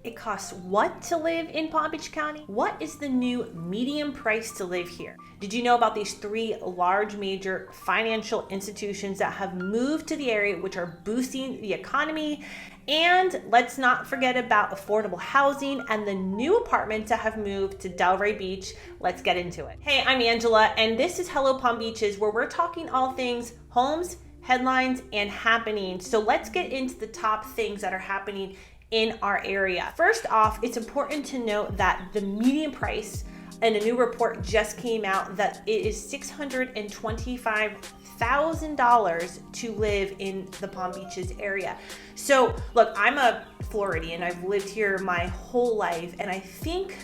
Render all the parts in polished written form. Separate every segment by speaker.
Speaker 1: it costs what to live in Palm Beach County? What is the new medium price to live here? Did you know about these 3 large major financial institutions that have moved to the area, which are boosting the economy? And let's not forget about affordable housing and the new apartments that have moved to Delray Beach. Let's get into it. Hey, I'm Angela, and this is Hello Palm Beaches, where we're talking all things homes, headlines, and happenings. So let's get into the top things that are happening in our area. First off, it's important to note that the median price, and a new report just came out, that it is $625,000 to live in the Palm Beaches area. So look, I'm a Floridian. I've lived here my whole life, and I think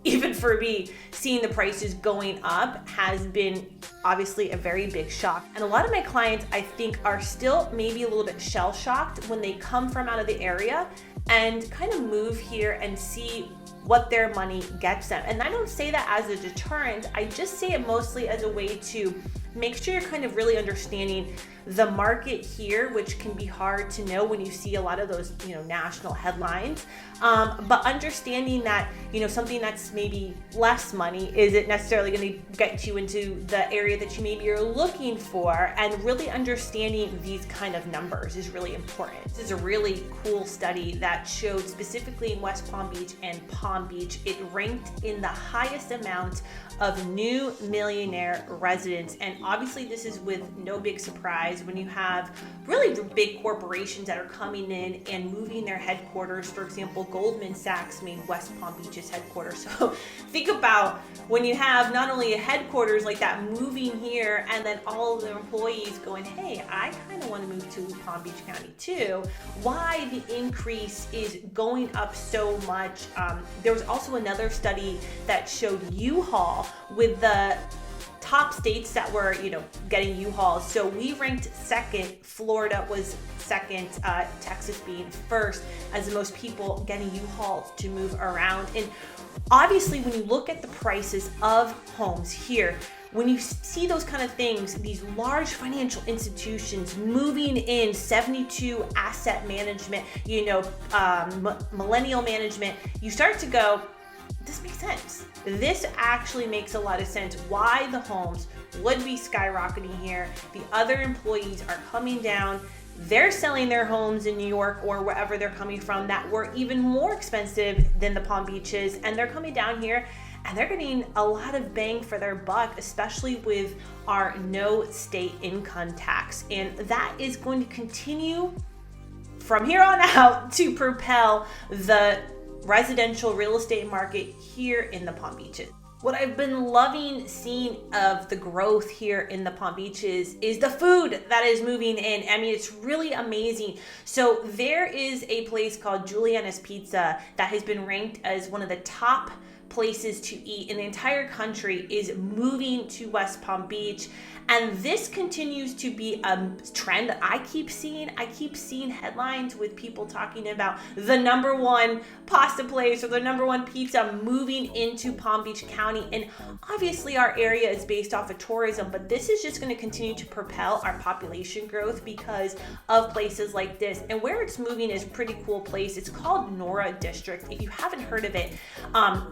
Speaker 1: even for me, seeing the prices going up has been obviously a very big shock. And a lot of my clients, I think, are still maybe a little bit shell-shocked when they come from out of the area and kind of move here and see what their money gets them. And I don't say that as a deterrent. I just say it mostly as a way to make sure you're kind of really understanding the market here, which can be hard to know when you see a lot of those, national headlines. But understanding that, something that's maybe less money isn't necessarily going to get you into the area that you maybe are looking for, and really understanding these kind of numbers is really important. This is a really cool study that showed specifically in West Palm Beach and Palm Beach, it ranked in the highest amount of new millionaire residents. And obviously this is with no big surprise when you have really big corporations that are coming in and moving their headquarters. For example, Goldman Sachs made West Palm Beach's headquarters. So think about when you have not only a headquarters like that moving here, and then all of their employees going, hey, I kind of want to move to Palm Beach County too. Why the increase is going up so much. There was also another study that showed U-Haul with the top states that were, getting U-Hauls. So we ranked second. Florida was second, Texas being first as the most people getting U-Hauls to move around. And obviously when you look at the prices of homes here, when you see those kind of things, these large financial institutions moving in, 72 asset management, millennial management, you start to go, this makes sense. This actually makes a lot of sense why the homes would be skyrocketing here. The other employees are coming down. They're selling their homes in New York or wherever they're coming from that were even more expensive than the Palm Beaches, and they're coming down here and they're getting a lot of bang for their buck, especially with our no state income tax. And that is going to continue from here on out to propel the residential real estate market here in the Palm Beaches. What I've been loving seeing of the growth here in the Palm Beaches is the food that is moving in. I mean, it's really amazing. So there is a place called Juliana's Pizza that has been ranked as one of the top places to eat in the entire country, is moving to West Palm Beach. And this continues to be a trend that I keep seeing. I keep seeing headlines with people talking about the #1 pasta place or the #1 pizza moving into Palm Beach County. And obviously our area is based off of tourism, but this is just going to continue to propel our population growth because of places like this. And where it's moving is a pretty cool place. It's called Nora District. If you haven't heard of it,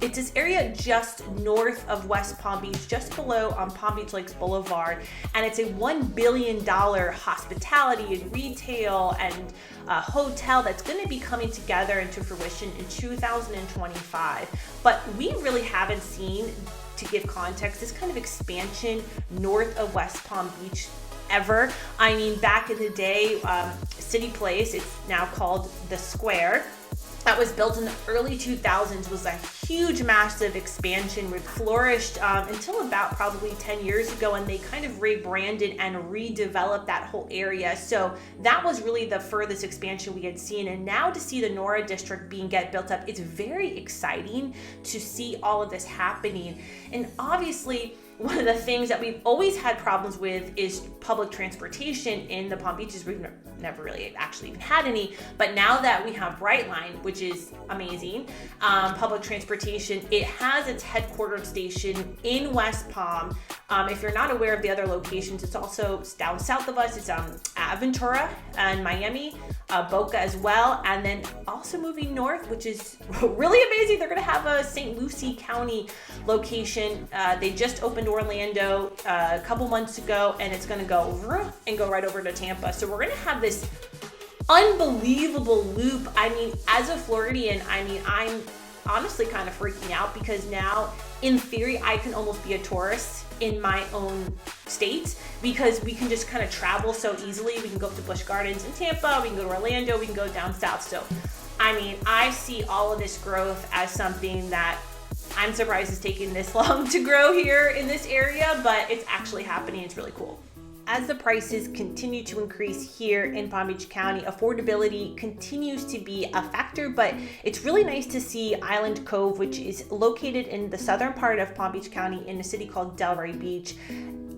Speaker 1: it's this area just north of West Palm Beach, just below Palm Beach Lakes Boulevard. And it's a $1 billion hospitality and retail and hotel that's going to be coming together into fruition in 2025. But we really haven't seen, to give context, this kind of expansion north of West Palm Beach ever. I mean, back in the day, City Place, it's now called The Square, that was built in the early 2000s, was a huge, massive expansion, which flourished until about probably 10 years ago, and they kind of rebranded and redeveloped that whole area. So that was really the furthest expansion we had seen. And now to see the Nora District get built up, it's very exciting to see all of this happening. And obviously, one of the things that we've always had problems with is public transportation in the Palm Beaches. We've never really actually even had any, but now that we have Brightline, which is amazing, public transportation, it has its headquartered station in West Palm. If you're not aware of the other locations, it's also down south of us. It's Aventura and Miami. Boca as well, and then also moving north, which is really amazing. They're going to have a St. Lucie County location. They just opened Orlando a couple months ago, and it's going to go over and go right over to Tampa. So we're going to have this unbelievable loop. I mean, as a Floridian, I'm honestly kind of freaking out because now, in theory, I can almost be a tourist in my own state because we can just kind of travel so easily. We can go up to Busch Gardens in Tampa, we can go to Orlando, we can go down south. So, I mean, I see all of this growth as something that I'm surprised it's taking this long to grow here in this area, but it's actually happening. It's really cool. As the prices continue to increase here in Palm Beach County, affordability continues to be a factor, but it's really nice to see Island Cove, which is located in the southern part of Palm Beach County in a city called Delray Beach,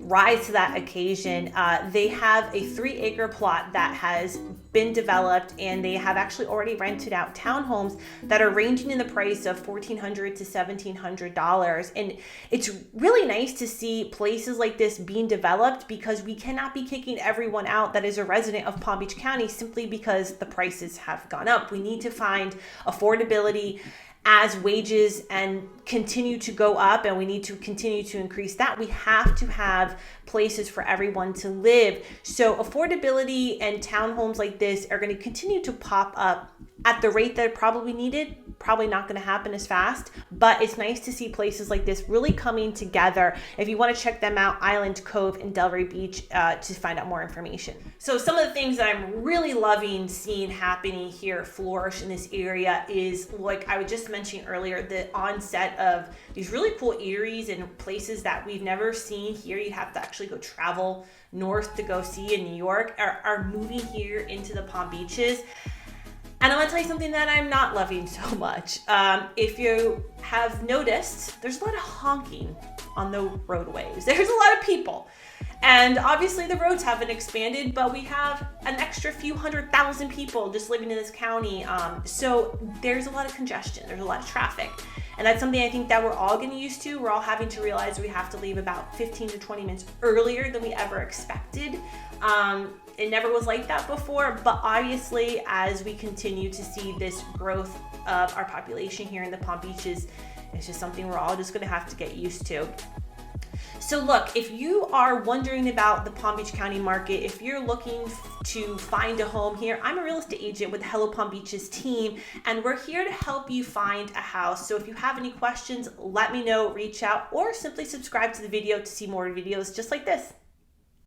Speaker 1: rise to that occasion. They have a 3-acre plot that has been developed, and they have actually already rented out townhomes that are ranging in the price of $1,400 to $1,700. And it's really nice to see places like this being developed because we cannot be kicking everyone out that is a resident of Palm Beach County simply because the prices have gone up. We need to find affordability as wages and continue to go up, and we need to continue to increase that. We have to have places for everyone to live. So affordability and townhomes like this are going to continue to pop up at the rate that probably needed. Probably not going to happen as fast, but it's nice to see places like this really coming together. If you want to check them out, Island Cove in Delray Beach, to find out more information. So some of the things that I'm really loving seeing happening here flourish in this area is, like I was just mentioning earlier, the onset of these really cool eateries and places that we've never seen here. You have to actually go travel north to go see in New York are moving here into the Palm Beaches. And I'm gonna tell you something that I'm not loving so much. If you have noticed, there's a lot of honking on the roadways. There's a lot of people. And obviously the roads haven't expanded, but we have an extra few 100,000 people just living in this county. So there's a lot of congestion, there's a lot of traffic. And that's something I think that we're all getting used to. We're all having to realize we have to leave about 15 to 20 minutes earlier than we ever expected. It never was like that before, but obviously as we continue to see this growth of our population here in the Palm Beaches, it's just something we're all just gonna have to get used to. So look, if you are wondering about the Palm Beach County market, if you're looking to find a home here, I'm a real estate agent with the Hello Palm Beaches team, and we're here to help you find a house. So if you have any questions, let me know, reach out, or simply subscribe to the video to see more videos just like this.